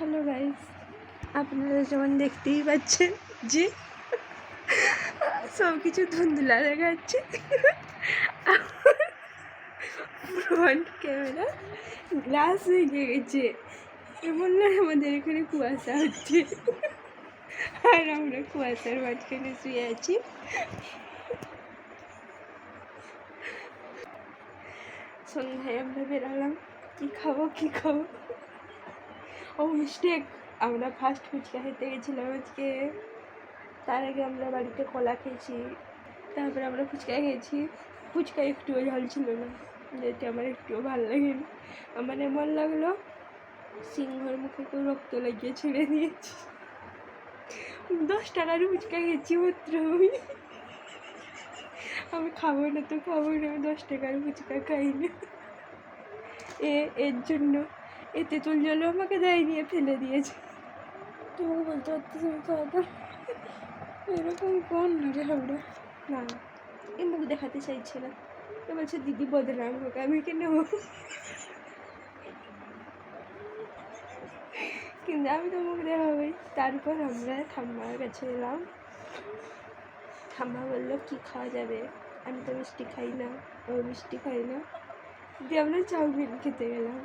Hello guys, আপনারা যেমন দেখতেই পাচ্ছেন যে সব কিছু ধুন্দুলা দেখাচ্ছে। ফ্রন্ট ক্যামেরা গ্লাস হয়ে গেছে, এমন না আমাদের এখানে কুয়াশা হচ্ছে আর আমরা কুয়াশার মাঝখানে শুয়ে আছি। সন্ধ্যায় আমরা বেরালাম, কি খাবো। ও মিস্টেক, আমরা ফার্স্ট ফুচকা খেতে গেছিলাম আজকে। তার আগে আমরা বাড়িতে কলা খেয়েছি, তারপরে আমরা ফুচকা খেয়েছি। ফুচকা একটুও ঝাল ছিল না, যেটা আমার একটুও ভালো লাগেনি। আমার এমন লাগলো সিংহর মুখে কেউ রক্ত লাগিয়ে ছেড়ে দিয়েছি। 10 টাকার ফুচকা খেয়েছি মাত্র। আমি খাবো না, 10 টাকার ফুচকা খাই না। এর জন্য তেঁতুল জলও আমাকে দেয়নি, ফেলে দিয়েছে। তুমি বলতে পারতেছি খাওয়া এরকম কোন রে আমরা না, এ মুখ দেখাতে চাইছে না। তো বলছে দিদি বদনাম হোক, আমি কেন কিন্তু আমি তো মুখ দেখাবই। তারপর আমরা ঠাম্মার কাছে এলাম। ঠাম্মা বললো কি খাওয়া যাবে, আমি তো মিষ্টি খাই না, ও মিষ্টি খাই না। দিয়ে আমরা চাউমিন খেতে গেলাম।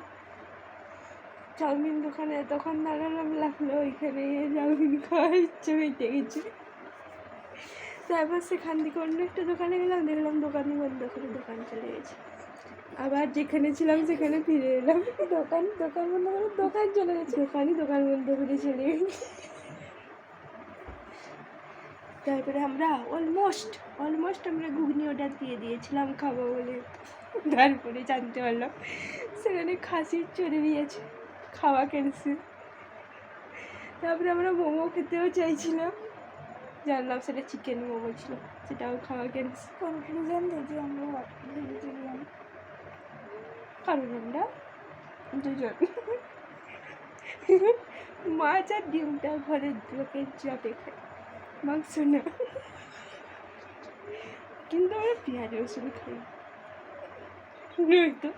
চাউমিন দোকানে তখন দাঁড়ালাম, লাগলো ওইখানে চাউমিন খাওয়ার ইচ্ছে মিটে গেছে। তারপর সেখান থেকে অন্য একটা দোকানে গেলাম, দেখলাম দোকানই বন্ধ করে দোকান চলে গেছে। আবার যেখানে ছিলাম সেখানে ফিরে এলাম, দোকান বন্ধ করে দোকান চলে গেছে, দোকান বন্ধ করে চলে গেছে। তারপরে আমরা অলমোস্ট আমরা ঘুগনি অর্ডার দিয়ে দিয়েছিলাম খাবো বলে। তারপরে জানতে পারলাম সেখানে খাসির চর্বি আছে, খাওয়া ক্যান্সেল। তারপরে আমরা মোমো খেতেও চাইছিলাম, জানলাম সেটা চিকেন মোমো ছিল, সেটাও খাওয়া ক্যান্সেল। কনক্লুশন দেখি আমরা ভেজিটেরিয়ান, কারণ আমরা দুজন মাছ আর ডিমটা ঘরের লোকের চাপে খাই, মাংস না। কিন্তু আমরা পেঁয়াজ রসুন খাই, নয়তো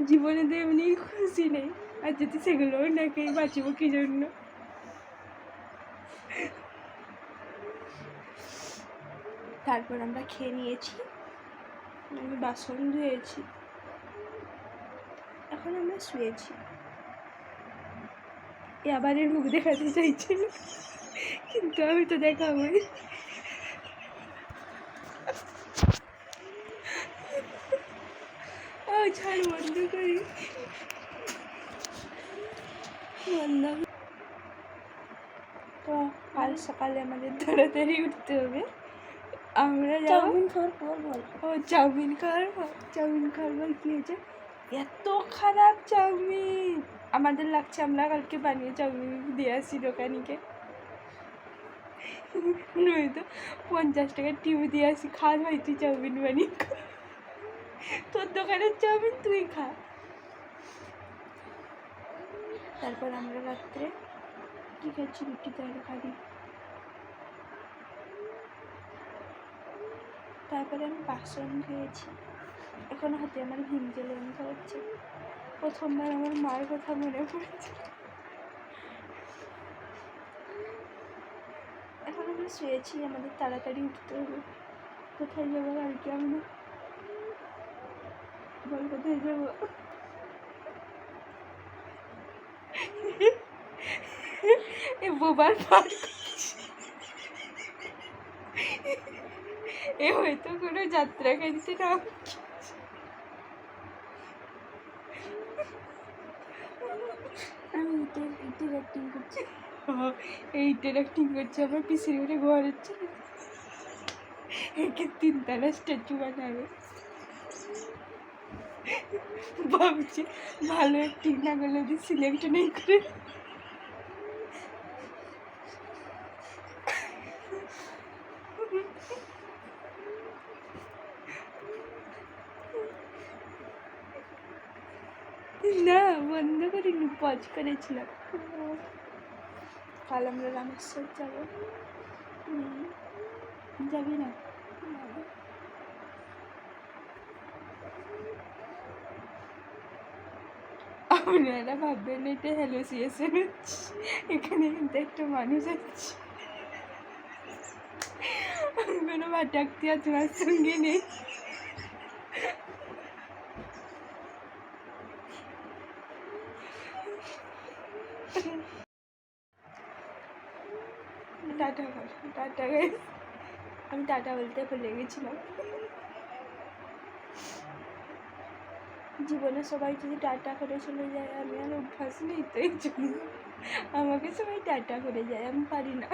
জীবনে তো এমনি খুশি নেই, আর যদি সেগুলোও না খাই বাঁচবো কি জন্য। তারপর আমরা খেয়ে নিয়েছি, আমি বাসন ধুয়েছি, এখন আমরা শুয়েছি। আবার এর মুখ দেখাতে চাইছিল, কিন্তু আমি তো দেখাবোই। ও ছাড়, বন্ধ করি, বন্ধ। তো কাল সকালে আমাদের তাড়াতাড়ি উঠতে হবে। আমরা চাউমিন খাওয়ার পর চাউমিন খাওয়ার পর কী হয়েছে, এত খারাপ চাউমিন। আমাদের লাগছে আমরা কালকে বানিয়ে চাউমিন দিয়ে আসি দোকানিকে, নয়তো 50 টাকার টিউ দিয়ে আসি, খা ভাই তুই চাউমিন বানিয়ে খা, তোর দোকানের চাউমিন তুই খা। তারপর আমরা রাত্রে কী খাচ্ছি, রুটি তরকারি। তারপরে আমি বাসন ধুয়েছি, এখন হাতে আমার হিম জলে হচ্ছে। প্রথমবার আমার মায়ের কথা মনে পড়েছে। এখন আমরা শুয়েছি, আমাদের তাড়াতাড়ি উঠতে হবে। কোথায় যাবো কালকে আমরা, বল কোথায় যাবো? এ বোবার পার, এ হয়তো কোনো যাত্রা কারিতে নাম। আমি ইটের অ্যাক্টিং করছি, এইটার অ্যাক্টিং করছি। আমার পিসির ঘরে ঘর হচ্ছে, একে 3 তলা স্ট্যাচু বানাবে। ভাবছি ভালো অ্যাক্টিং না করলে ওদের সিলেক্ট নেই করে। না, বন্ধ করিনি, পজ করেছিলাম। কাল আমরা রামেশ্বর যাবো। যাবি না? আপনারা ভাববেন এটা হ্যালোসিয়েশন হচ্ছে, এখানে কিন্তু একটা মানুষ আছে, কোনো ভাটাক্তি তোমার সঙ্গে নেই। টাটা কর, টাটা গাইস, আমি টাটা বলতে ভুলে গেছিলাম। জীবনে সবাই যদি টাটা করে চলে যায়, আমি আর অভ্যাস নেই তো এই জন্য আমাকে সবাই টাটা করে যায়, আমি পারি না।